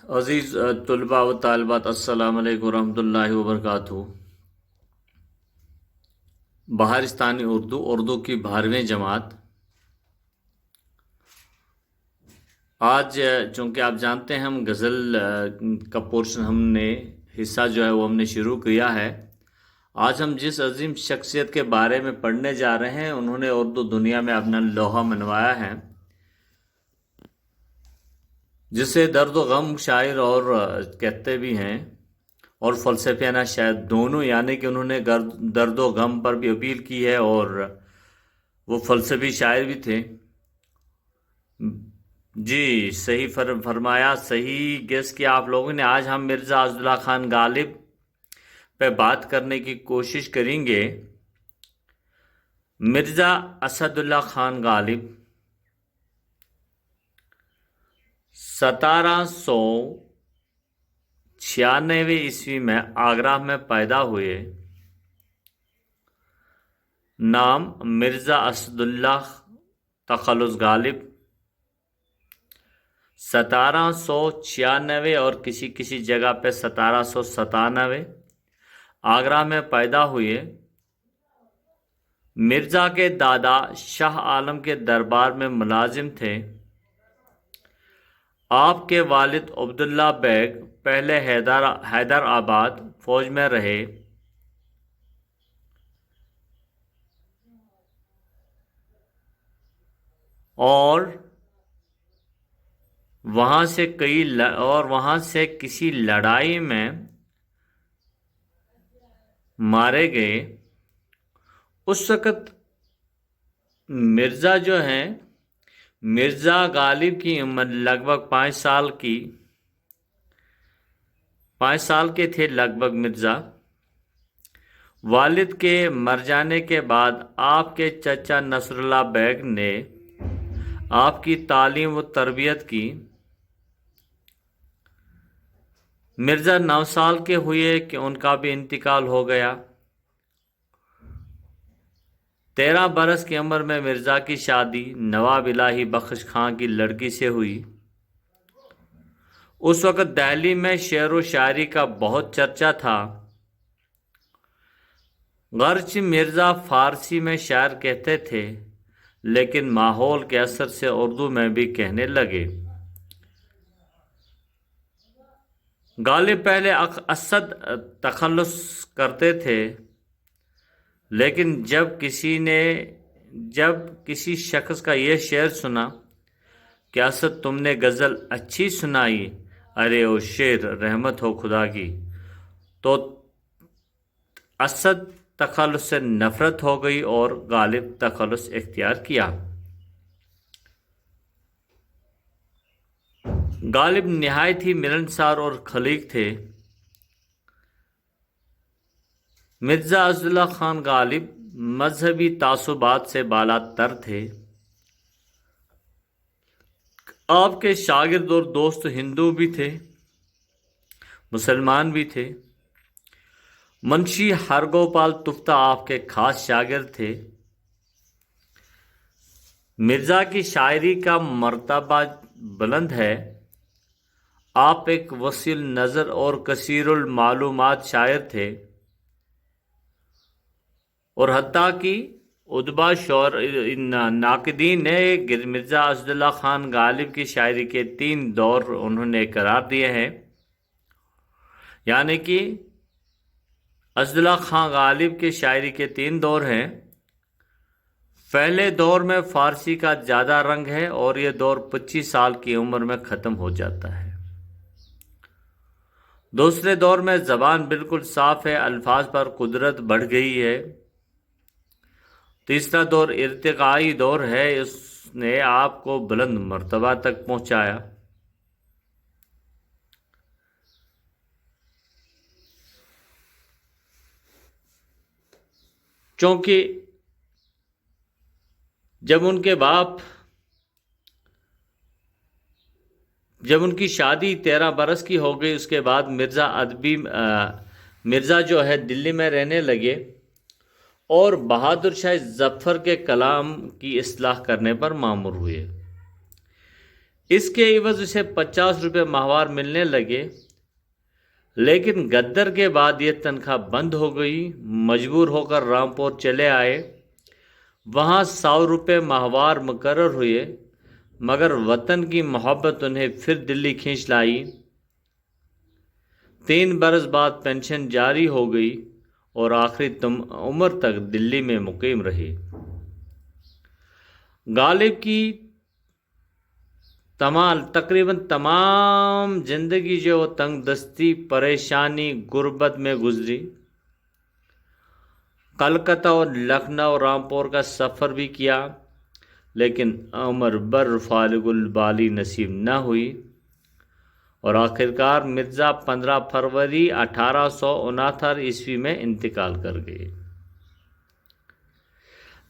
عزیز طلباء و طالبات، السلام علیکم ورحمۃ اللہ وبرکاتہ۔ بہارستانی اردو کی 12ویں جماعت آج چونکہ آپ جانتے ہیں ہم غزل کا پورشن ہم نے حصہ جو ہے وہ ہم نے شروع کیا ہے۔ آج ہم جس عظیم شخصیت کے بارے میں پڑھنے جا رہے ہیں انہوں نے اردو دنیا میں اپنا لوہا منوایا ہے، جسے درد و غم شاعر اور کہتے بھی ہیں اور فلسفیانہ شاید دونوں، یعنی کہ انہوں نے درد و غم پر بھی اپیل کی ہے اور وہ فلسفی شاعر بھی تھے۔ جی صحیح فرمایا، صحیح گیس کیا آپ لوگوں نے۔ آج ہم مرزا اسداللہ خان غالب پہ بات کرنے کی کوشش کریں گے۔ مرزا اسداللہ خان غالب 1796 عیسوی میں آگرہ میں پیدا ہوئے۔ نام مرزا اسداللہ تخلص غالب 1796 اور کسی جگہ پہ 1797 آگرہ میں پیدا ہوئے۔ مرزا کے دادا شاہ عالم کے دربار میں ملازم تھے۔ آپ کے والد عبداللہ بیگ پہلے حیدر آباد فوج میں رہے اور وہاں سے کسی لڑائی میں مارے گئے۔ اس وقت مرزا غالب کی عمر لگ بھگ 5 سال کے تھے لگ بھگ مرزا۔ والد کے مر جانے کے بعد آپ کے چچا نصر اللہ بیگ نے آپ کی تعلیم و تربیت کی۔ مرزا 9 سال کے ہوئے کہ ان کا بھی انتقال ہو گیا۔ 13 برس کی عمر میں مرزا کی شادی نواب الہی بخش خان کی لڑکی سے ہوئی۔ اس وقت دہلی میں شعر و شاعری کا بہت چرچا تھا۔ گرچہ مرزا فارسی میں شعر کہتے تھے لیکن ماحول کے اثر سے اردو میں بھی کہنے لگے۔ غالب پہلے اسد تخلص کرتے تھے، لیکن جب کسی شخص کا یہ شعر سنا کہ اسد تم نے غزل اچھی سنائی، ارے او شعر رحمت ہو خدا کی، تو اسد تخلص سے نفرت ہو گئی اور غالب تخلص اختیار کیا۔ غالب نہایت ہی ملنسار اور خلیق تھے۔ مرزا اسداللہ خان غالب مذہبی تعصبات سے بالا تر تھے۔ آپ کے شاگرد اور دوست ہندو بھی تھے، مسلمان بھی تھے۔ منشی ہرگوپال تفتہ آپ کے خاص شاگرد تھے۔ مرزا کی شاعری کا مرتبہ بلند ہے۔ آپ ایک وسیع نظر اور کثیر المعلومات شاعر تھے اور حتیٰ کہ ادبا ناقدین نے مرزا اسداللہ خان غالب کی شاعری کے 3 دور انہوں نے قرار دیے ہیں، یعنی کہ اسداللہ خان غالب کے شاعری کے 3 دور ہیں۔ پہلے دور میں فارسی کا زیادہ رنگ ہے اور یہ دور 25 سال کی عمر میں ختم ہو جاتا ہے۔ دوسرے دور میں زبان بالکل صاف ہے، الفاظ پر قدرت بڑھ گئی ہے۔ تیسرا دور ارتقائی دور ہے، اس نے آپ کو بلند مرتبہ تک پہنچایا۔ چونکہ جب ان کی شادی 13 برس کی ہو گئی، اس کے بعد مرزا جو ہے دلی میں رہنے لگے اور بہادر شاہ ظفر کے کلام کی اصلاح کرنے پر مامور ہوئے۔ اس کے عوض اسے 50 روپے ماہوار ملنے لگے، لیکن غدر کے بعد یہ تنخواہ بند ہو گئی۔ مجبور ہو کر رامپور چلے آئے، وہاں 100 روپے ماہوار مقرر ہوئے، مگر وطن کی محبت انہیں پھر دلی کھینچ لائی۔ 3 برس بعد پینشن جاری ہو گئی اور آخری عمر تک دلی میں مقیم رہے۔ غالب کی تقریباً تمام زندگی جو وہ تنگ دستی، پریشانی، غربت میں گزری۔ کلکتہ اور لکھنؤ، رامپور کا سفر بھی کیا، لیکن عمر بر فالغ البالی نصیب نہ ہوئی، اور آخرکار مرزا 15 فروری 1869 عیسوی میں انتقال کر گئے۔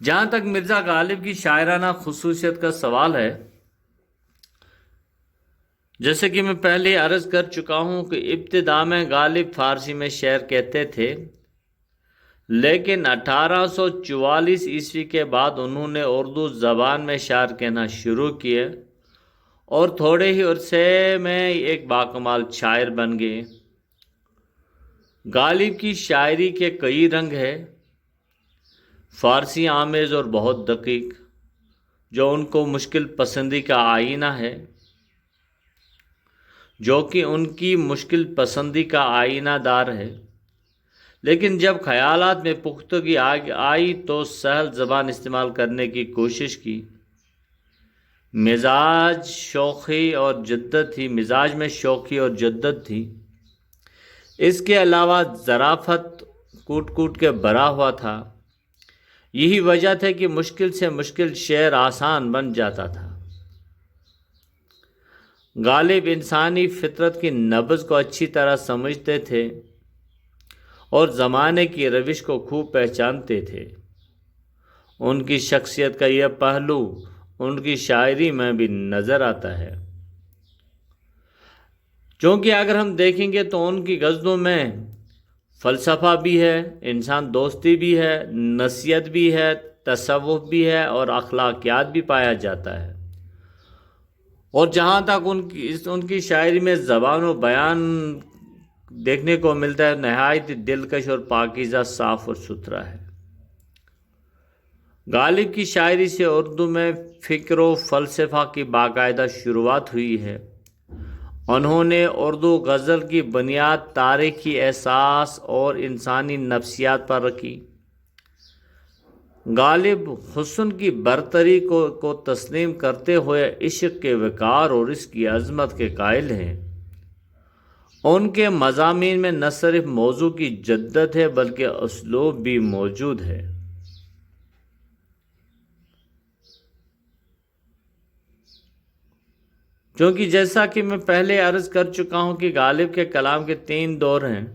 جہاں تک مرزا غالب کی شاعرانہ خصوصیت کا سوال ہے، جیسے کہ میں پہلے عرض کر چکا ہوں کہ ابتدا میں غالب فارسی میں شعر کہتے تھے، لیکن 1844 عیسوی کے بعد انہوں نے اردو زبان میں شعر کہنا شروع کیے اور تھوڑے ہی عرصے میں ایک باکمال شاعر بن گئے۔ غالب کی شاعری کے کئی رنگ ہیں، فارسی آمیز اور بہت دقیق، جو ان کو مشکل پسندی کا آئینہ ہے، جو کہ ان کی مشکل پسندی کا آئینہ دار ہے، لیکن جب خیالات میں پختگی آئی تو سہل زبان استعمال کرنے کی کوشش کی۔ مزاج میں شوخی اور جدت تھی۔ اس کے علاوہ ظرافت کوٹ کوٹ کے بھرا ہوا تھا۔ یہی وجہ تھی کہ مشکل سے مشکل شعر آسان بن جاتا تھا۔ غالب انسانی فطرت کی نبض کو اچھی طرح سمجھتے تھے اور زمانے کی روش کو خوب پہچانتے تھے۔ ان کی شخصیت کا یہ پہلو ان کی شاعری میں بھی نظر آتا ہے، چونکہ اگر ہم دیکھیں گے تو ان کی غزلوں میں فلسفہ بھی ہے، انسان دوستی بھی ہے، نصیحت بھی ہے، تصوف بھی ہے اور اخلاقیات بھی پایا جاتا ہے۔ اور جہاں تک ان کی شاعری میں زبان و بیان دیکھنے کو ملتا ہے، نہایت دلکش اور پاکیزہ، صاف اور ستھرا ہے۔ غالب کی شاعری سے اردو میں فکر و فلسفہ کی باقاعدہ شروعات ہوئی ہے۔ انہوں نے اردو غزل کی بنیاد تاریخی احساس اور انسانی نفسیات پر رکھی۔ غالب حسن کی برتری کو تسلیم کرتے ہوئے عشق کے وقار اور اس کی عظمت کے قائل ہیں۔ ان کے مضامین میں نہ صرف موضوع کی جدت ہے بلکہ اسلوب بھی موجود ہے۔ کیونکہ جیسا کہ میں پہلے عرض کر چکا ہوں کہ غالب کے کلام کے 3 دور ہیں،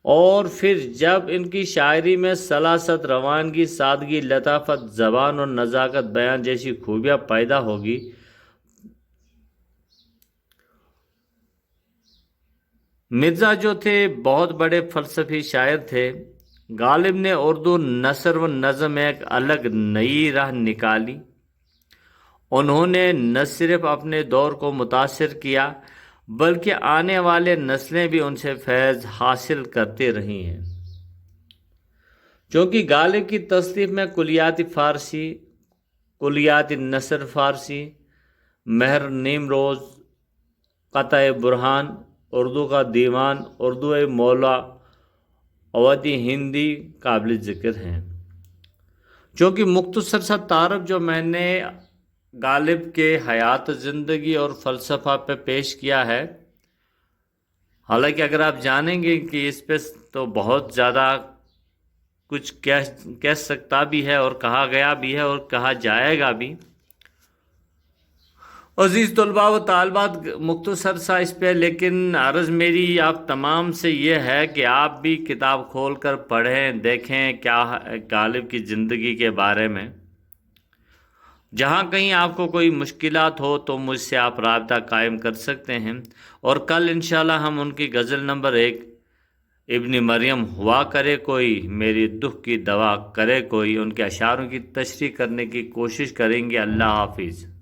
اور پھر جب ان کی شاعری میں سلاست، روانگی، سادگی، لطافت، زبان اور نزاکت بیان جیسی خوبیاں پیدا ہوگی، مرزا جو تھے بہت بڑے فلسفی شاعر تھے۔ غالب نے اردو نثر و نظم میں ایک الگ نئی راہ نکالی۔ انہوں نے نہ صرف اپنے دور کو متاثر کیا بلکہ آنے والے نسلیں بھی ان سے فیض حاصل کرتے رہی ہیں۔ چونکہ غالب کی تصنیف میں کلیات نثر فارسی، مہر نیمروز، قطع برہان، اردو کا دیوان، اردو مولا، اودھی ہندی قابل ذکر ہیں۔ چونکہ مختصر سا تعارف جو میں نے غالب کے حیات زندگی اور فلسفہ پہ پیش کیا ہے، حالانکہ اگر آپ جانیں گے کہ اس پہ تو بہت زیادہ کچھ کہہ سکتا بھی ہے اور کہا گیا بھی ہے اور کہا جائے گا بھی۔ عزیز طلباء و طالبات، مختصر سا اس پہ، لیکن عرض میری آپ تمام سے یہ ہے کہ آپ بھی کتاب کھول کر پڑھیں، دیکھیں کیا غالب کی زندگی کے بارے میں۔ جہاں کہیں آپ کو کوئی مشکلات ہو تو مجھ سے آپ رابطہ قائم کر سکتے ہیں، اور کل انشاءاللہ ہم ان کی غزل نمبر 1 ابن مریم ہوا کرے کوئی، میری دکھ کی دوا کرے کوئی، ان کے اشعاروں کی تشریح کرنے کی کوشش کریں گے۔ اللہ حافظ۔